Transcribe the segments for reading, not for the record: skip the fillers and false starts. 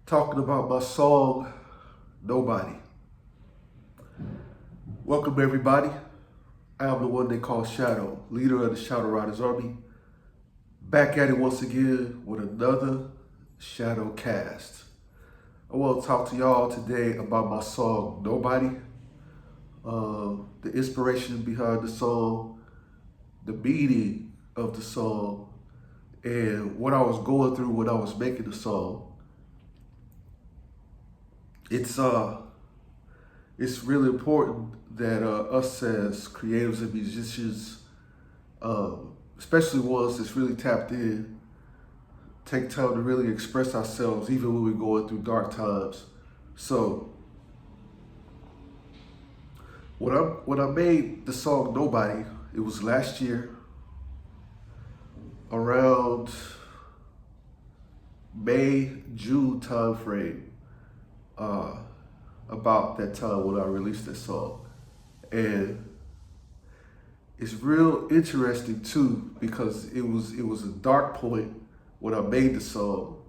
talking about my song, Nobody. Welcome, everybody. I am the one they call Shadow, leader of the Shadow Riders Army. Back at it once again with another Shadow Cast. I want to talk to y'all today about my song, Nobody. The inspiration behind the song, the meaning of the song, and what I was going through when I was making the song. It's really important that us as creatives and musicians, especially ones that's really tapped in, take time to really express ourselves, even when we're going through dark times. So when I made the song "Nobody," it was last year, around May, June time frame. About that time when I released that song. And it's real interesting too, because it was a dark point when I made the song.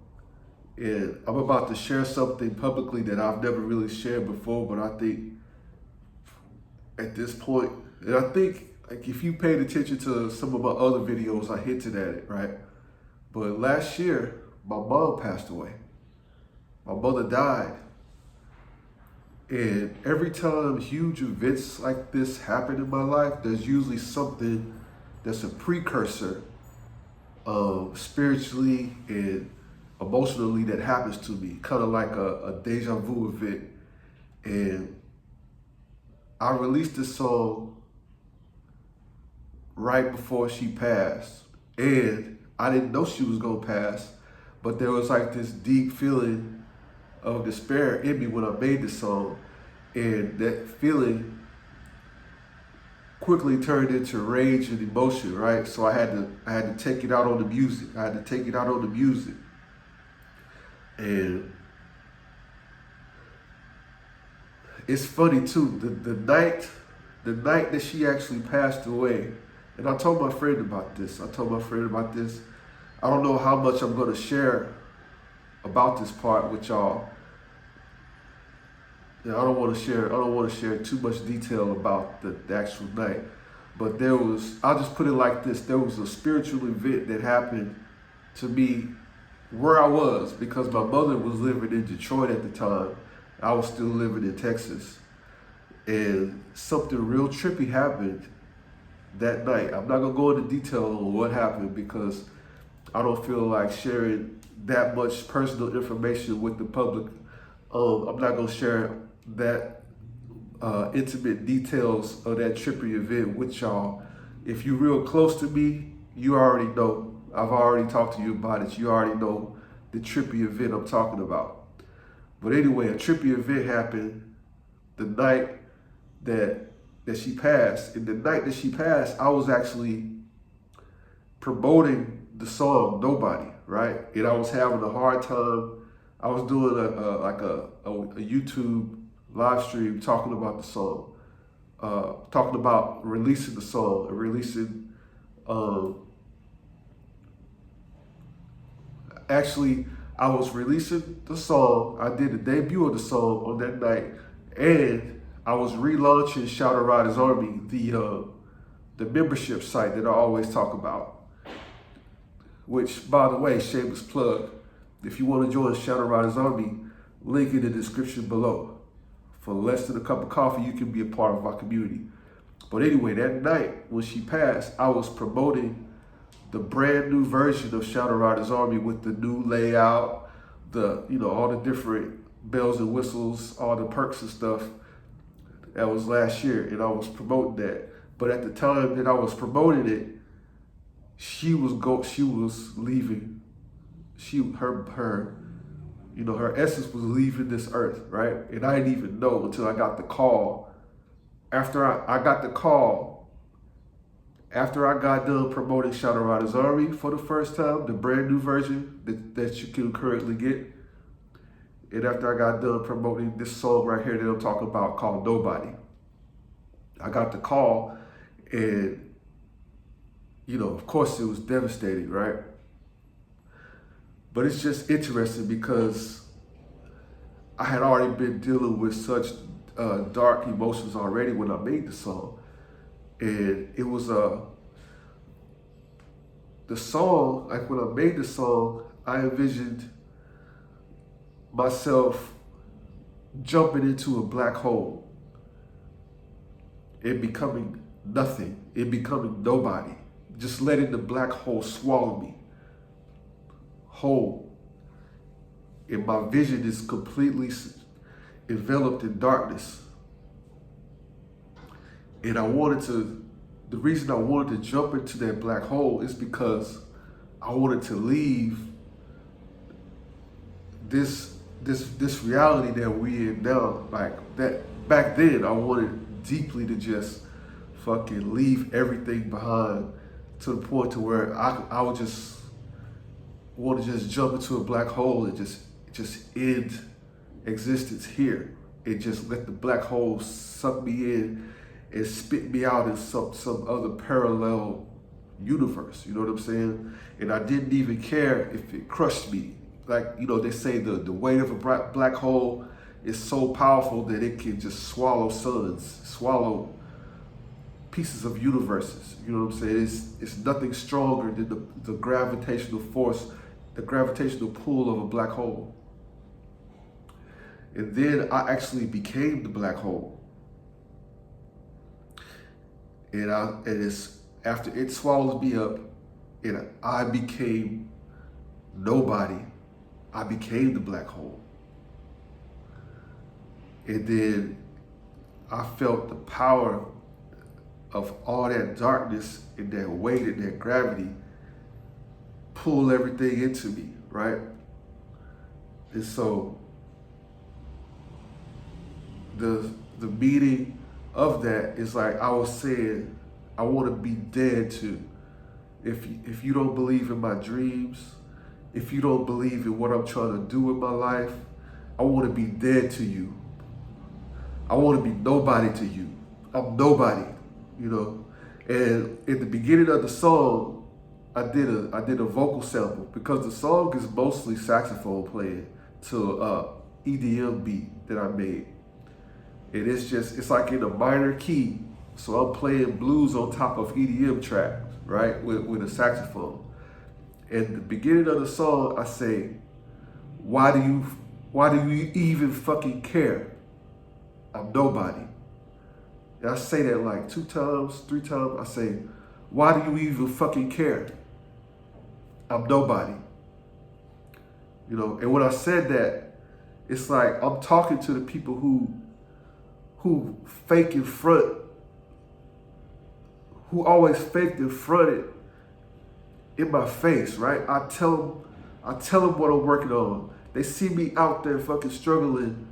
And I'm about to share something publicly that I've never really shared before, but I think at this point, and I think like if you paid attention to some of my other videos, I hinted at it, right? But last year, my mom passed away. My mother died. And every time huge events like this happen in my life, there's usually something that's a precursor spiritually and emotionally that happens to me, kind of like a deja vu event. And I released this song right before she passed. And I didn't know she was going to pass, but there was like this deep feeling of despair in me when I made the song, and that feeling quickly turned into rage and emotion, right? So I had to take it out on the music. And it's funny too. The night that she actually passed away, and I told my friend about this. I don't know how much I'm going to share about this part with y'all. I don't want to share too much detail about the actual night, but I'll just put it like this: there was a spiritual event that happened to me where I was, because my mother was living in Detroit at the time. I was still living in Texas, and something real trippy happened that night. I'm not gonna go into detail on what happened because I don't feel like sharing that much personal information with the public. I'm not gonna share that intimate details of that trippy event with y'all. If you're real close to me, you already know. I've already talked to you about it. You already know the trippy event I'm talking about. But anyway, a trippy event happened the night that she passed. And the night that she passed, I was actually promoting the song "Nobody," right? And I was having a hard time. I was doing a YouTube live stream talking about the song, talking about releasing the song and releasing. Actually, I was releasing the song. I did the debut of the song on that night, and I was relaunching Shadow Riders Army, the membership site that I always talk about. Which, by the way, shameless plug. If you want to join Shadow Riders Army, link in the description below. For less than a cup of coffee, you can be a part of our community. But anyway, that night when she passed, I was promoting the brand new version of Shadow Riders Army with the new layout, all the different bells and whistles, all the perks and stuff. That was last year, and I was promoting that. But at the time that I was promoting it, she was leaving. Her essence was leaving this earth, right? And I didn't even know until I got the call. After I got the call, after I got done promoting Shadow Riders Army for the first time, the brand new version that you can currently get, and after I got done promoting this song right here that I'm talking about called "Nobody," I got the call, and of course it was devastating, right? But it's just interesting because I had already been dealing with such dark emotions already when I made the song. And it was the song, like when I made the song, I envisioned myself jumping into a black hole and becoming nothing, and becoming nobody. Just letting the black hole swallow me whole. And my vision is completely enveloped in darkness. And the reason I wanted to jump into that black hole is because I wanted to leave this reality that we in now. Like that back then, I wanted deeply to just fucking leave everything behind, to the point to where I would just want to just jump into a black hole and just end existence here, and just let the black hole suck me in and spit me out in some other parallel universe. You know what I'm saying? And I didn't even care if it crushed me. Like, you know, they say the weight of a black hole is so powerful that it can just swallow suns, swallow pieces of universes. You know what I'm saying? It's nothing stronger than the gravitational force, the gravitational pull of a black hole. And then I actually became the black hole. And it's after it swallows me up, and I became nobody, I became the black hole. And then I felt the power of all that darkness and that weight and that gravity pull everything into me, right? And so the meaning of that is like I was saying, I want to be dead to. If you don't believe in my dreams, if you don't believe in what I'm trying to do with my life, I want to be dead to you. I want to be nobody to you. I'm nobody, you know. And at the beginning of the song, I did a vocal sample, because the song is mostly saxophone playing to EDM beat that I made. And it's like in a minor key. So I'm playing blues on top of EDM tracks, right? With a saxophone. At the beginning of the song, I say, why do you even fucking care? I'm nobody. And I say that like 2 times, 3 times. I say, why do you even fucking care? I'm nobody. You know, and when I said that, it's like I'm talking to the people who fake in front, who always faked and fronted in my face, right? I tell them what I'm working on. They see me out there fucking struggling,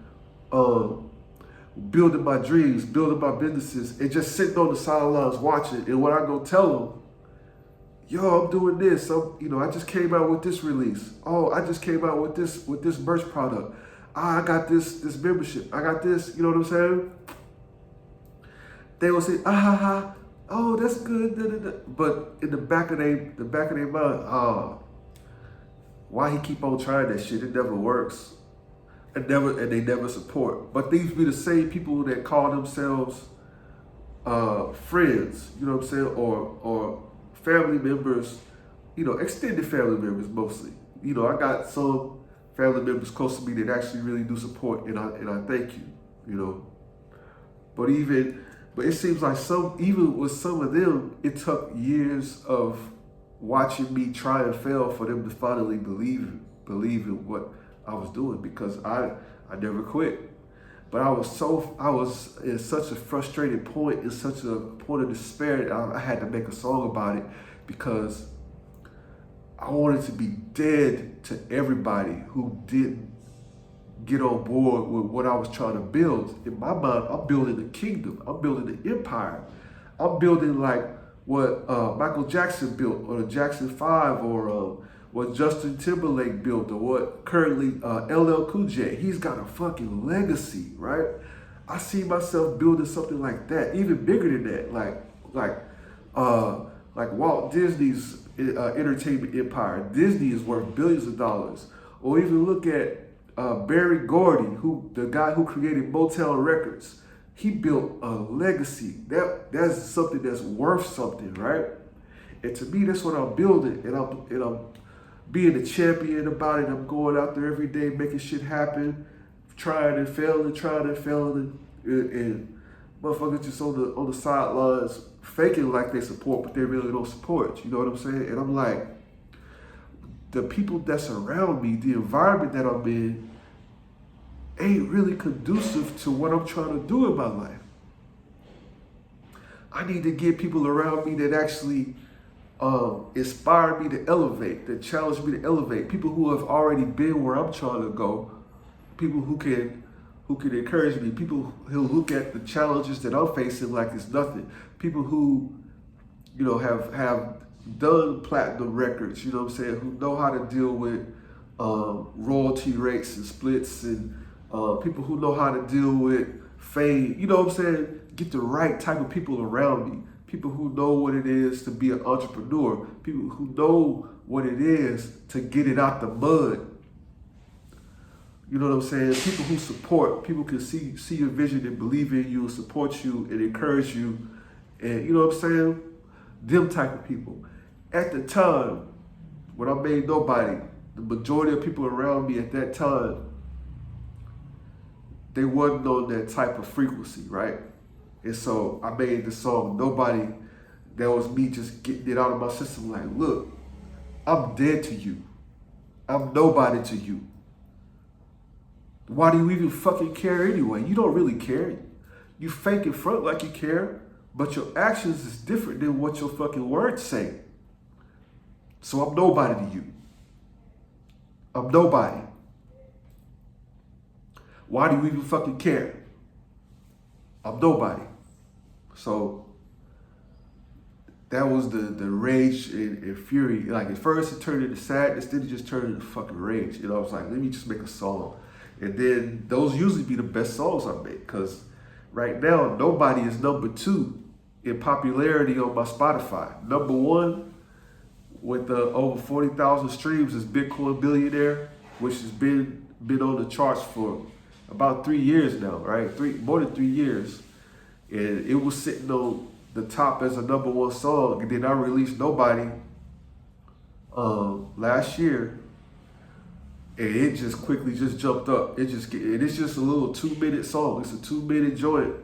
building my dreams, building my businesses, and just sitting on the sidelines watching. And when I go tell them, yo, I'm doing this. I just came out with this release. Oh, I just came out with this merch product. I got this membership. I got this. You know what I'm saying? They will say, oh, that's good. Da, da, da. But in the back of their mind, why he keep on trying that shit? It never works. And they never support. But these be the same people that call themselves friends, you know what I'm saying, or family members, you know, extended family members mostly. You know, I got some family members close to me that actually really do support, and I thank you, you know. But it seems like even with some of them, it took years of watching me try and fail for them to finally believe in what I was doing, because I never quit. But I was in such a frustrated point, in such a point of despair, I had to make a song about it, because I wanted to be dead to everybody who didn't get on board with what I was trying to build. In my mind, I'm building a kingdom. I'm building an empire. I'm building like what Michael Jackson built, or the Jackson 5, or what Justin Timberlake built, or what currently LL Cool J. He's got a fucking legacy, right? I see myself building something like that, even bigger than that, like Walt Disney's entertainment empire. Disney is worth billions of dollars. Or even look at Barry Gordy, the guy who created Motown Records, he built a legacy. That's something that's worth something, right? And to me, that's what I'm building, and I'm being a champion about it. I'm going out there every day, making shit happen, trying and failing, and motherfuckers just on the sidelines faking like they support, but they really don't support. You know what I'm saying? And I'm like, the people that's around me, the environment that I'm in, ain't really conducive to what I'm trying to do in my life. I need to get people around me that actually inspire me to elevate, that challenge me to elevate. People who have already been where I'm trying to go. People who can encourage me. People who look at the challenges that I'm facing like it's nothing. People who, have done platinum records, you know what I'm saying, who know how to deal with royalty rates and splits, and people who know how to deal with fame, you know what I'm saying? Get the right type of people around me. People who know what it is to be an entrepreneur. People who know what it is to get it out the mud. You know what I'm saying? People who support. People can see your vision and believe in you and support you and encourage you. And you know what I'm saying? Them type of people. At the time, when I made Nobody, the majority of people around me at that time, they wasn't on that type of frequency, right? And so I made the song Nobody. That was me just getting it out of my system like, look, I'm dead to you. I'm nobody to you. Why do you even fucking care anyway? You don't really care. You fake in front like you care, but your actions is different than what your fucking words say. So I'm nobody to you. I'm nobody. Why do you even fucking care? I'm nobody. So that was the rage and fury. Like at first it turned into sadness, then it just turned into fucking rage. I was like, let me just make a song. And then those usually be the best songs I make, because right now Nobody is number 2 in popularity on my Spotify. Number 1 with over 40,000 streams is Bitcoin Billionaire, which has been on the charts for about 3 years now, right? More than 3 years. And it was sitting on the top as a number 1 song. And then I released Nobody last year. And it just quickly just jumped up. It's just a little 2-minute song. It's a 2-minute joint.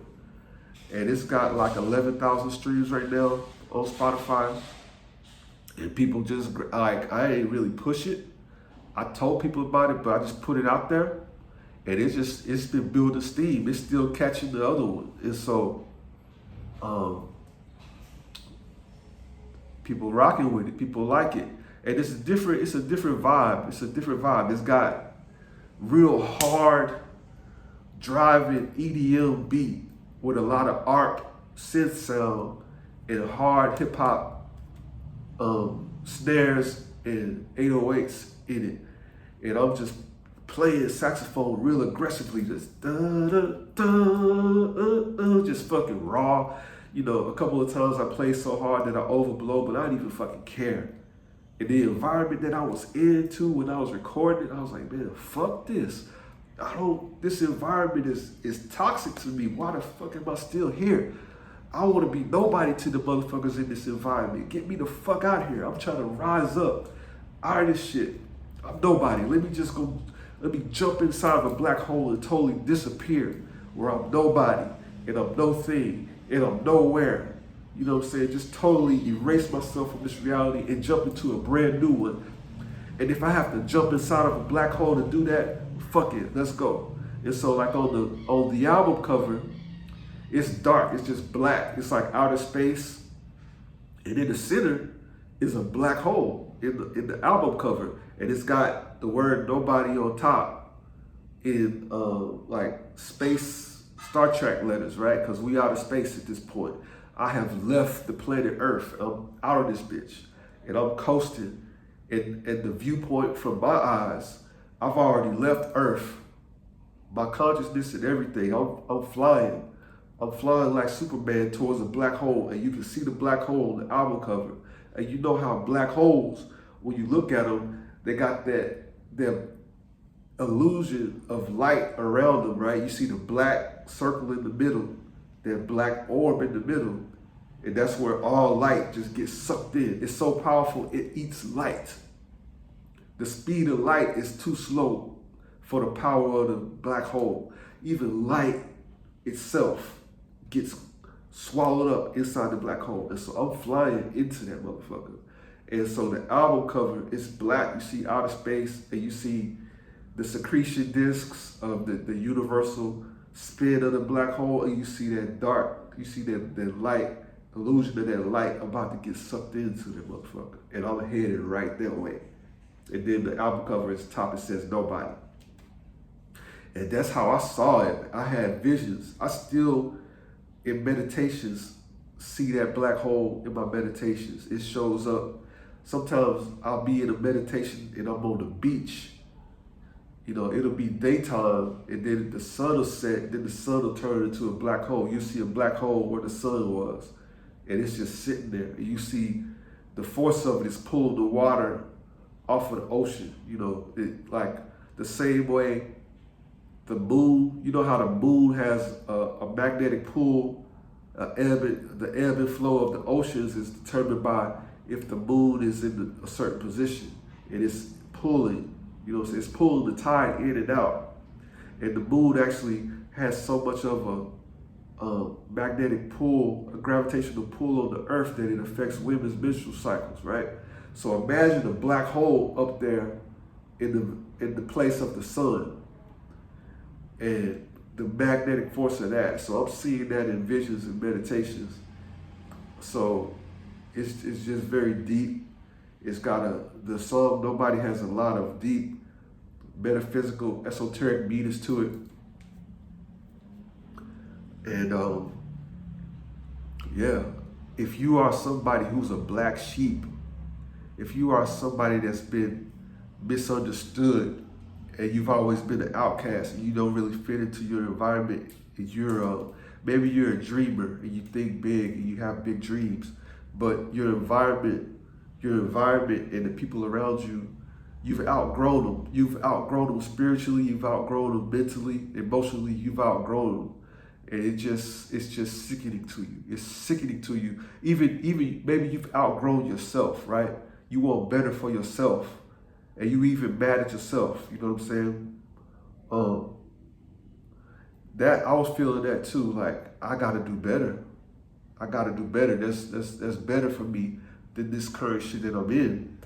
And it's got like 11,000 streams right now on Spotify. And people just, like, I ain't really push it. I told people about it, but I just put it out there. And it's been building steam. It's still catching the other one. And so, people rocking with it. People like it. And it's a different vibe. It's got real hard driving EDM beat with a lot of ARP synth sound and hard hip hop snares and 808s in it. And I'm just playing saxophone real aggressively, just just fucking raw. A couple of times I played so hard that I overblow, but I didn't even fucking care. And the environment that I was into when I was recording, I was like, man, fuck this. This environment is toxic to me. Why the fuck am I still here? I want to be nobody to the motherfuckers in this environment. Get me the fuck out here. I'm trying to rise up out of this shit. I'm nobody. Let me jump inside of a black hole and totally disappear where I'm nobody and I'm no thing and I'm nowhere. You know what I'm saying? Just totally erase myself from this reality and jump into a brand new one. And if I have to jump inside of a black hole to do that, fuck it, let's go. And so like on the album cover, it's dark, it's just black. It's like outer space. And in the center is a black hole in the album cover. And it's got the word nobody on top in like space Star Trek letters, right? Because we out of space at this point. I have left the planet Earth. I'm out of this bitch. And I'm coasting. And the viewpoint from my eyes, I've already left Earth. My consciousness and everything. I'm flying. I'm flying like Superman towards a black hole. And you can see the black hole on the album cover. And you know how black holes, when you look at them, they got that illusion of light around them, right? You see the black circle in the middle, that black orb in the middle, and that's where all light just gets sucked in. It's so powerful, it eats light. The speed of light is too slow for the power of the black hole. Even light itself gets swallowed up inside the black hole. And so I'm flying into that motherfucker. And so the album cover is black. You see outer space, and you see the secretion discs of the universal spin of the black hole, and you see that dark, you see that light, illusion of that light about to get sucked into that motherfucker. And I'm headed right that way. And then the album cover is top, it says nobody. And that's how I saw it. I had visions. I still, in meditations, see that black hole in my meditations. It shows up. Sometimes I'll be in a meditation and I'm on the beach. You know, it'll be daytime, and then the sun will set, then the sun will turn into a black hole. You see a black hole where the sun was, and it's just sitting there. And you see the force of it is pulling the water off of the ocean. You know, like the same way the moon, you know how the moon has a magnetic pull, the ebb and flow of the oceans is determined by if the moon is in a certain position, and it's pulling. You know, so it's pulling the tide in and out. And the moon actually has so much of a magnetic pull, a gravitational pull on the earth that it affects women's menstrual cycles, right? So imagine a black hole up there in the place of the sun and the magnetic force of that. So I'm seeing that in visions and meditations. So it's just very deep. It's got the song Nobody has a lot of deep metaphysical, esoteric meanings to it. And yeah, if you are somebody who's a black sheep, if you are somebody that's been misunderstood and you've always been an outcast and you don't really fit into your environment, and maybe you're a dreamer and you think big and you have big dreams, but your environment and the people around you, you've outgrown them. You've outgrown them spiritually, you've outgrown them mentally, emotionally, you've outgrown them. And it's just sickening to you. It's sickening to you. Even maybe you've outgrown yourself, right? You want better for yourself. And you even mad at yourself, you know what I'm saying? That I was feeling that too, like I gotta do better. I gotta do better. That's better for me than this current shit that I'm in.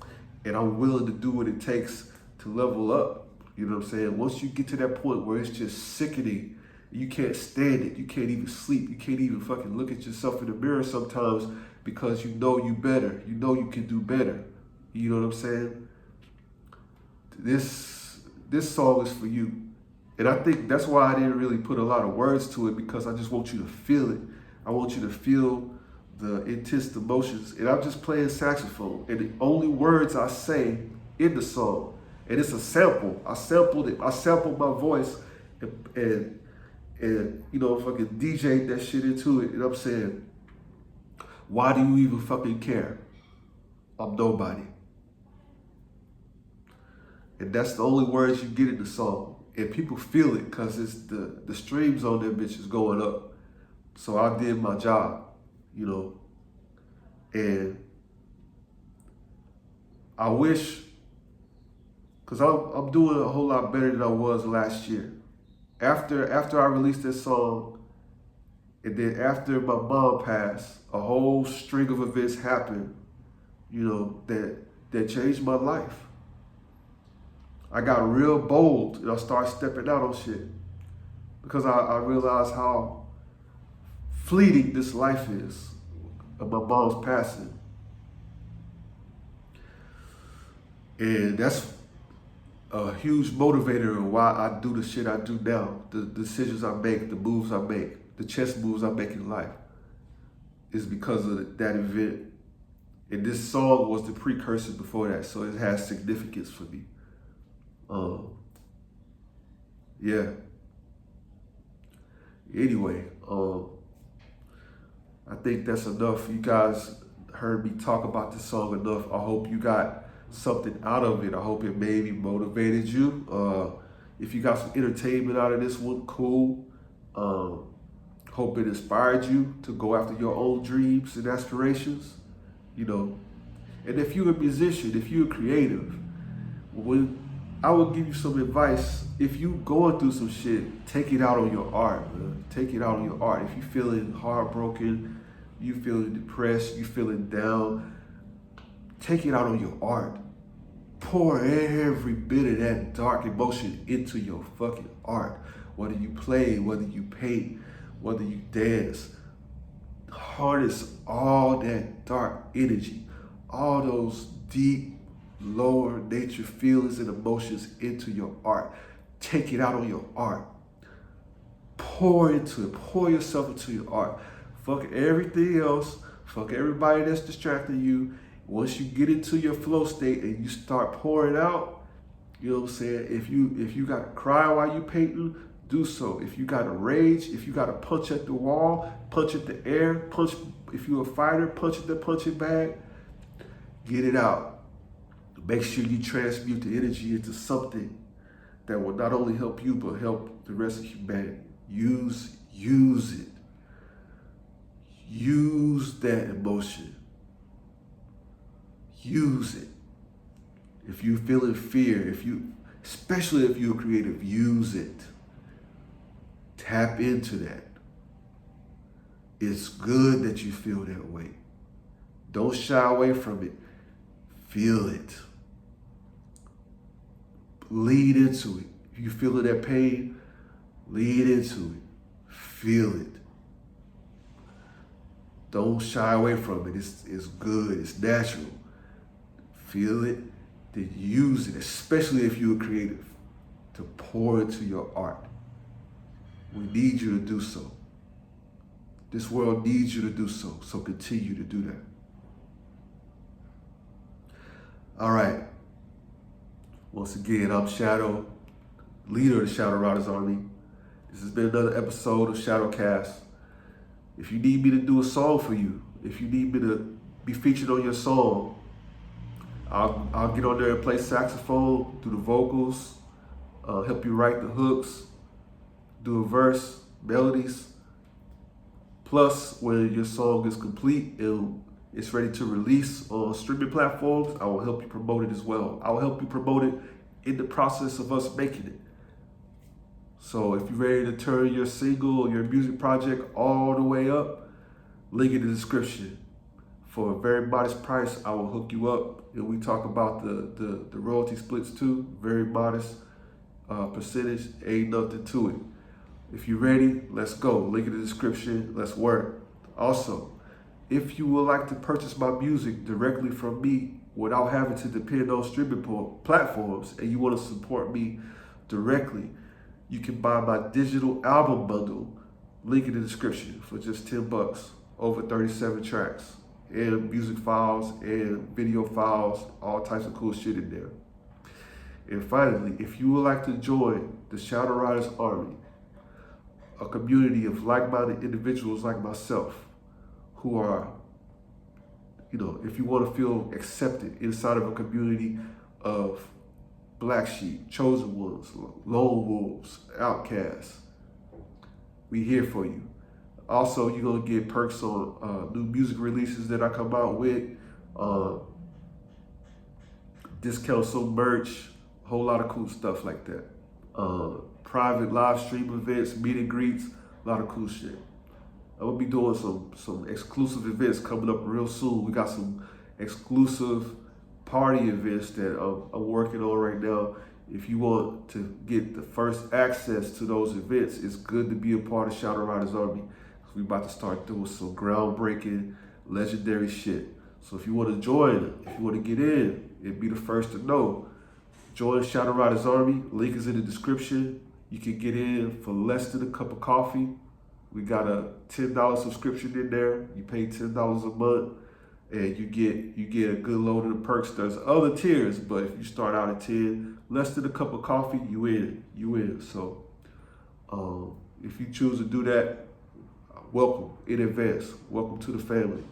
And I'm willing to do what it takes to level up. You know what I'm saying? Once you get to that point where it's just sickening, you can't stand it. You can't even sleep. You can't even fucking look at yourself in the mirror sometimes because you know you better. You know you can do better. You know what I'm saying? This song is for you. And I think that's why I didn't really put a lot of words to it, because I just want you to feel it. I want you to feel the intense emotions. And I'm just playing saxophone. And the only words I say in the song, and it's a sample. I sampled it. I sampled my voice and you know, fucking DJ'd that shit into it. And I'm saying, why do you even fucking care? I'm nobody. And that's the only words you get in the song. And people feel it because it's the streams on that bitch is going up. So I did my job, you know. And I wish, because I'm doing a whole lot better than I was last year. After I released this song, and then after my mom passed, a whole string of events happened, you know, that changed my life. I got real bold and I started stepping out on shit because I realized how fleeting this life is of my mom's passing. And that's a huge motivator of why I do the shit I do now, the decisions I make, the moves I make, the chess moves I make in life, is because of that event. And this song was the precursor before that, so it has significance for me. Yeah. Anyway, I think that's enough. You guys heard me talk about this song enough. I hope you got something out of it. I hope it maybe motivated you. If you got some entertainment out of this one, cool. Hope it inspired you to go after your own dreams and aspirations. You know, and if you're a musician, if you're creative, when I would give you some advice, if you going through some shit, take it out on your art, man. Take it out on your art. If you feeling heartbroken, you feeling depressed, you feeling down, take it out on your art. Pour every bit of that dark emotion into your fucking art. Whether you play, whether you paint, whether you dance, harness all that dark energy, all those deep, lower nature feelings and emotions into your art. Take it out on your art. Pour into it. Pour yourself into your art. Fuck everything else. Fuck everybody that's distracting you. Once you get into your flow state and you start pouring out, you know what I'm saying? If you gotta cry while you painting, do so. If you gotta rage, if you gotta punch at the wall, punch at the air, punch, if you're a fighter, punch at the punching bag, get it out. Make sure you transmute the energy into something that will not only help you, but help the rest of humanity. Use it. Use that emotion. Use it. If you feeling fear, especially if you're creative, use it. Tap into that. It's good that you feel that way. Don't shy away from it. Feel it. Lead into it. If you feel that pain, lead into it. Feel it. Don't shy away from it. It's good. It's natural. Feel it. Then use it, especially if you're creative, to pour into your art. We need you to do so. This world needs you to do so. So continue to do that. All right. Once again, I'm Shadow, leader of the Shadow Riders Army. This has been another episode of Shadowcast. If you need me to do a song for you, if you need me to be featured on your song, I'll get on there and play saxophone, do the vocals, help you write the hooks, do a verse, melodies. Plus, when your song is complete and it's ready to release on streaming platforms, I will help you promote it as well. I will help you promote it in the process of us making it. So if you're ready to turn your single or your music project all the way up, link in the description. For a very modest price, I will hook you up. And we talk about the royalty splits too. Very modest percentage, ain't nothing to it. If you're ready, let's go. Link in the description, let's work. Also, if you would like to purchase my music directly from me without having to depend on streaming platforms and you want to support me directly, you can buy my digital album bundle, link in the description, for just $10, over 37 tracks, and music files and video files, all types of cool shit in there. And finally, if you would like to join the Shadow Riders Army, a community of like-minded individuals like myself who are, if you want to feel accepted inside of a community of black sheep, chosen ones, lone wolves, outcasts, we here for you. Also, you're going to get perks on new music releases that I come out with, discounts on merch, a whole lot of cool stuff like that. Private live stream events, meet and greets, a lot of cool shit. I'm going to be doing some exclusive events coming up real soon. We got some exclusive party events that I'm working on right now. If you want to get the first access to those events, it's good to be a part of Shadow Riders Army. We're about to start doing some groundbreaking, legendary shit. So if you want to join, if you want to get in and be the first to know, join Shadow Riders Army. Link is in the description. You can get in for less than a cup of coffee. We got a $10 subscription in there. You pay $10 a month, and you get a good load of the perks. There's other tiers, but if you start out at 10, less than a cup of coffee, you in. So if you choose to do that, welcome in advance. Welcome to the family.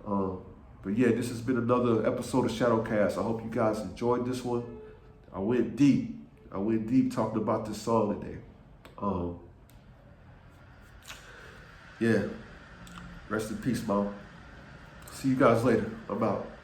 But yeah, this has been another episode of Shadowcast. I hope you guys enjoyed this one. I went deep. I went deep talking about this song today. Yeah. Rest in peace, Mom. See you guys later. I'm out.